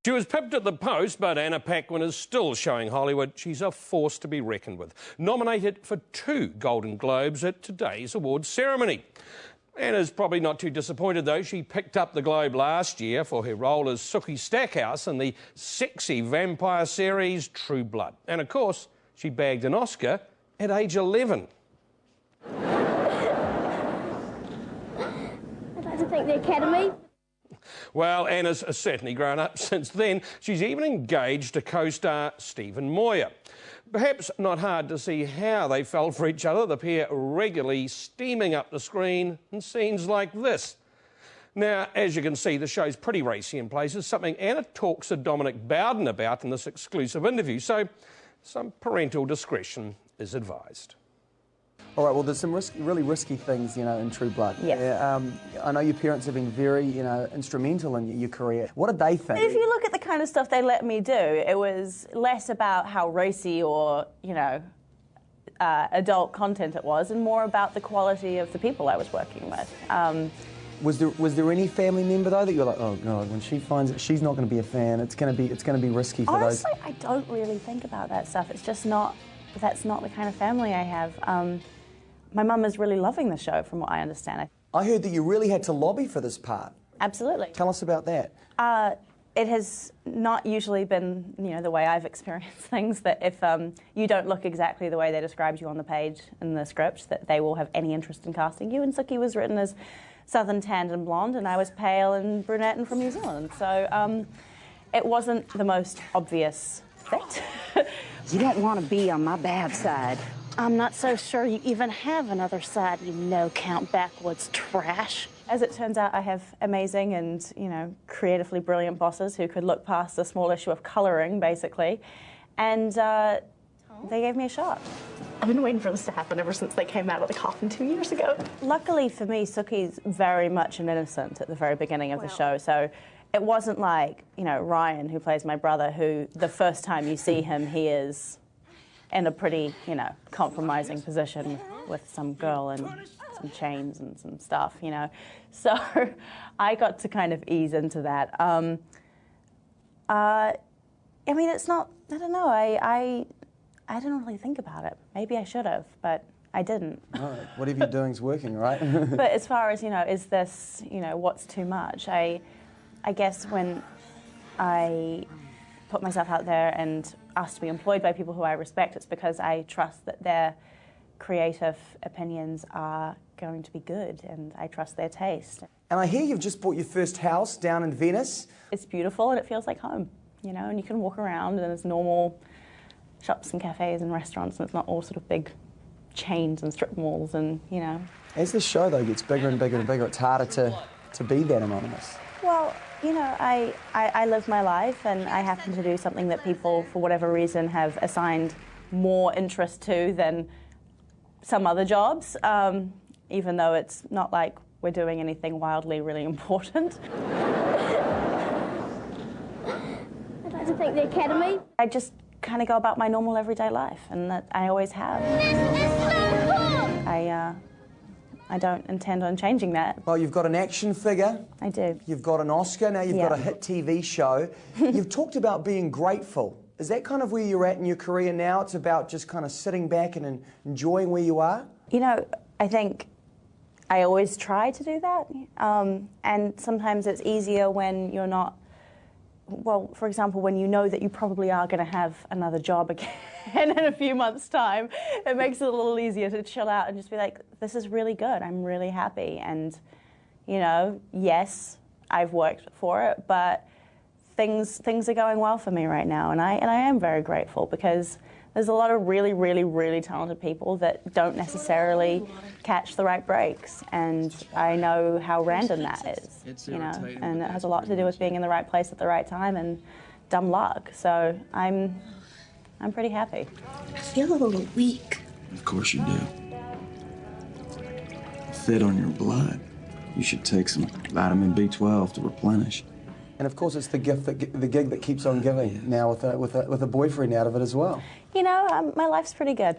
She was pipped at the post, but Anna Paquin is still showing Hollywood she's a force to be reckoned with. Nominated for 2 Golden Globes at today's awards ceremony. Anna's probably not too disappointed, though. She picked up the Globe last year for her role as Sookie Stackhouse in the sexy vampire series True Blood. And, of course, she bagged an Oscar at age 11. I'd like to thank the Academy. Well, Anna's certainly grown up since then. She's even engaged to co-star Stephen Moyer. Perhaps not hard to see how they fell for each other, the pair regularly steaming up the screen in scenes like this. Now, as you can see, the show's pretty racy in places, something Anna talks to Dominic Bowden about in this exclusive interview, so some parental discretion is advised. All right, well, there's some really risky things, in True Blood. Yeah. I know your parents have been very, instrumental in your career. What did they think? If you look at the kind of stuff they let me do, it was less about how racy or, adult content it was, and more about the quality of the people I was working with. Was there any family member though that you're like, oh God, when she finds it, she's not going to be a fan. It's going to be risky for Honestly, those. I don't really think about that stuff. It's just not. That's not the kind of family I have. My mum is really loving the show, from what I understand. I heard that you really had to lobby for this part. Absolutely. Tell us about that. It has not usually been, the way I've experienced things, that if you don't look exactly the way they described you on the page in the script, that they will have any interest in casting you. And Sookie was written as southern tanned and blonde, and I was pale and brunette and from New Zealand. So it wasn't the most obvious fit. You don't want to be on my bad side. I'm not so sure you even have another side, you no-count backwoods trash. As it turns out, I have amazing and, creatively brilliant bosses who could look past a small issue of colouring, basically, and they gave me a shot. I've been waiting for this to happen ever since they came out of the coffin 2 years ago. Luckily for me, Sookie's very much an innocent at the very beginning of the show, so it wasn't like, Ryan, who plays my brother, who the first time you see him, he is in a pretty, compromising position with some girl and some chains and some stuff, So I got to kind of ease into that. It's not, I don't know, I don't really think about it. Maybe I should have, but I didn't. No, whatever you're doing is working, right? But as far as, is this, what's too much? I guess when I put myself out there and asked to be employed by people who I respect, it's because I trust that their creative opinions are going to be good, and I trust their taste. And I hear you've just bought your first house down in Venice. It's beautiful and it feels like home, and you can walk around and there's normal shops and cafes and restaurants, and it's not all sort of big chains and strip malls and, As the show, though, gets bigger and bigger and bigger, it's harder to be that anonymous. Well, I live my life, and I happen to do something that people, for whatever reason, have assigned more interest to than some other jobs, even though it's not like we're doing anything wildly really important. I'd like to thank the Academy. I just kind of go about my normal everyday life, and that I always have. I don't intend on changing that. Well, you've got an action figure. I do. You've got an Oscar, now you've got a hit TV show. You've talked about being grateful. Is that kind of where you're at in your career now? It's about just kind of sitting back and enjoying where you are? I think I always try to do that. And sometimes it's easier when you're not, well, for example, when you know that you probably are going to have another job again in a few months' time, it makes it a little easier to chill out and just be like, this is really good, I'm really happy. And, yes, I've worked for it, but things are going well for me right now, and I am very grateful, because there's a lot of really, really, really talented people that don't necessarily catch the right breaks, and I know how random that is, and it has a lot to do with being in the right place at the right time and dumb luck. So I'm pretty happy. I feel a little weak. Of course you do. Fit on your blood. You should take some vitamin B12 to replenish. And of course, it's the gig that keeps on giving now with a boyfriend out of it as well. My life's pretty good.